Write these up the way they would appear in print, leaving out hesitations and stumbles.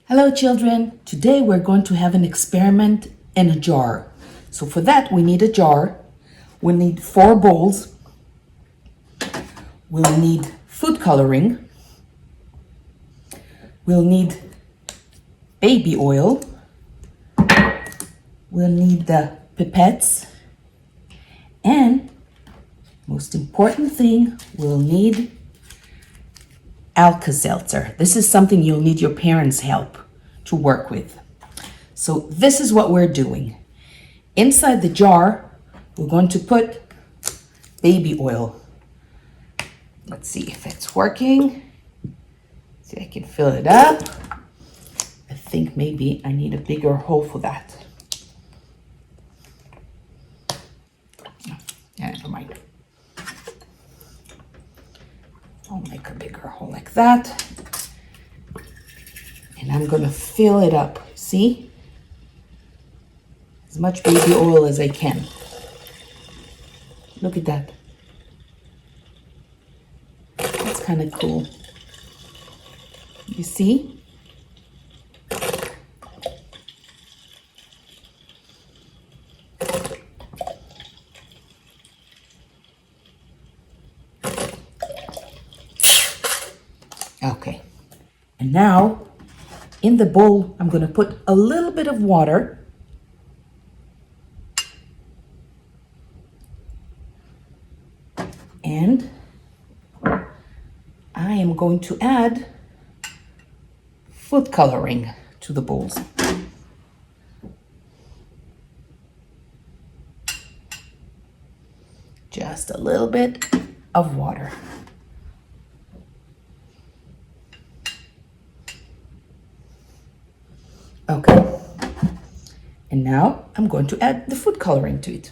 Hello children, today we're going to have an experiment in a jar. So for that we need a jar, we need 4 bowls, we'll need food coloring, we'll need baby oil, we'll need the pipettes, and most important thing, we'll need Alka-Seltzer. This is something you'll need your parents' help to work with. So this is what we're doing. Inside the jar, we're going to put baby oil. Let's see if it's working. See if I can fill it up. I think maybe I need a bigger hole for that. Yeah, never mind. I'll make a bigger hole like that. And I'm gonna fill it up, see? As much baby oil as I can. Look at that. That's kind of cool. You see? Okay. And now, in the bowl, I'm going to put a little bit of water. And I am going to add food coloring to the bowls. Just a little bit of water. Okay, and now I'm going to add the food coloring to it.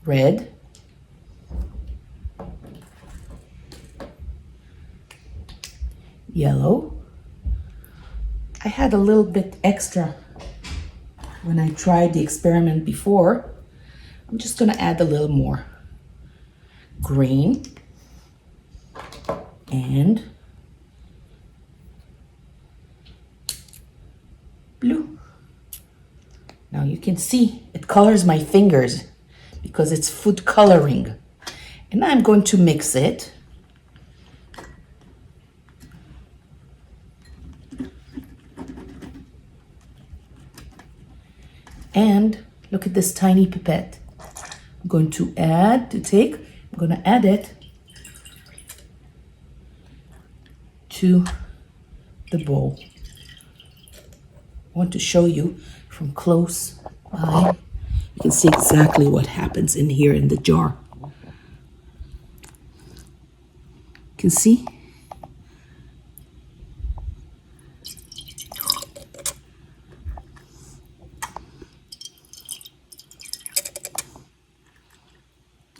Red, yellow. I had a little bit extra when I tried the experiment before. I'm just going to add a little more. Green and blue. Now you can see it colors my fingers because it's food coloring. And I'm going to mix it. And look at this tiny pipette. I'm going to add it to the bowl. I want to show you from close by. You can see exactly what happens in here in the jar. You can see?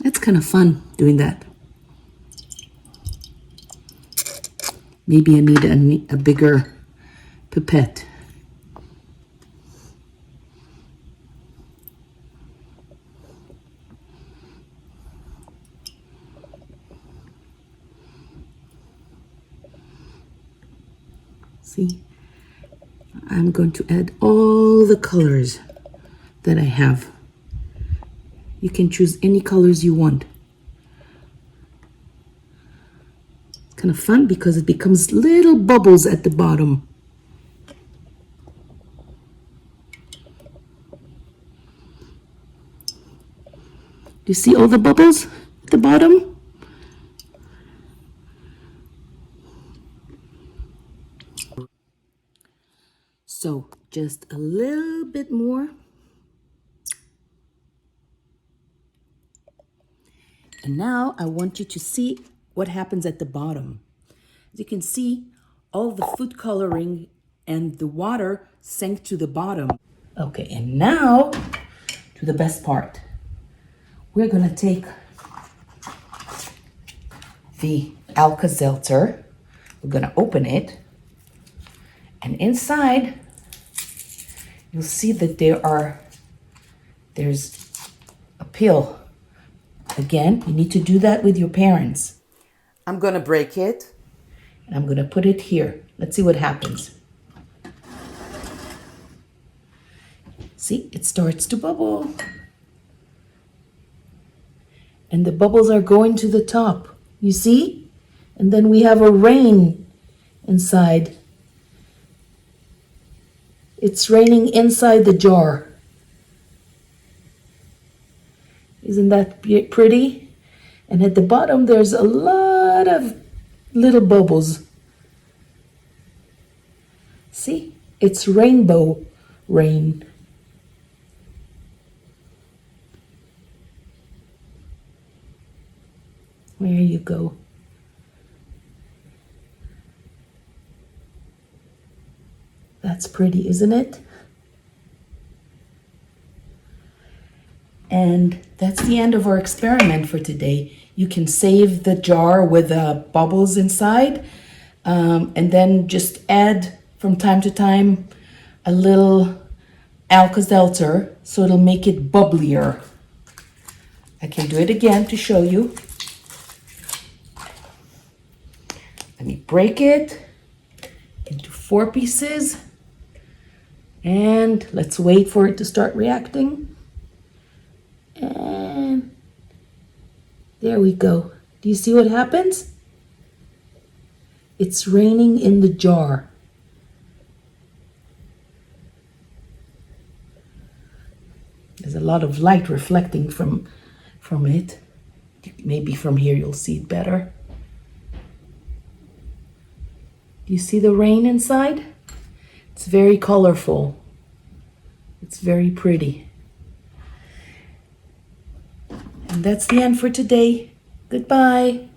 That's kind of fun doing that. Maybe I need a bigger pipette. See, I'm going to add all the colors that I have. You can choose any colors you want. It's kind of fun because it becomes little bubbles at the bottom. Do you see all the bubbles at the bottom? So just a little bit more. And now I want you to see what happens at the bottom. As you can see, all the food coloring and the water sank to the bottom. Okay, and now to the best part. We're gonna take the Alka-Seltzer. We're gonna open it. And inside, you'll see that there's a pill. Again, you need to do that with your parents. I'm gonna break it. And I'm gonna put it here. Let's see what happens. See, it starts to bubble. And the bubbles are going to the top. You see? And then we have a rain inside. It's raining inside the jar. Isn't that pretty? And at the bottom, there's a lot of little bubbles. See? It's rainbow rain. There you go. That's pretty, isn't it? And that's the end of our experiment for today. You can save the jar with the bubbles inside, and then just add from time to time a little Alka-Seltzer so it'll make it bubblier. I can do it again to show you. Let me break it into 4 pieces. And let's wait for it to start reacting. And there we go. Do you see what happens? It's raining in the jar. There's a lot of light reflecting from it. Maybe from here you'll see it better. Do you see the rain inside? It's very colorful. It's very pretty. And that's the end for today. Goodbye.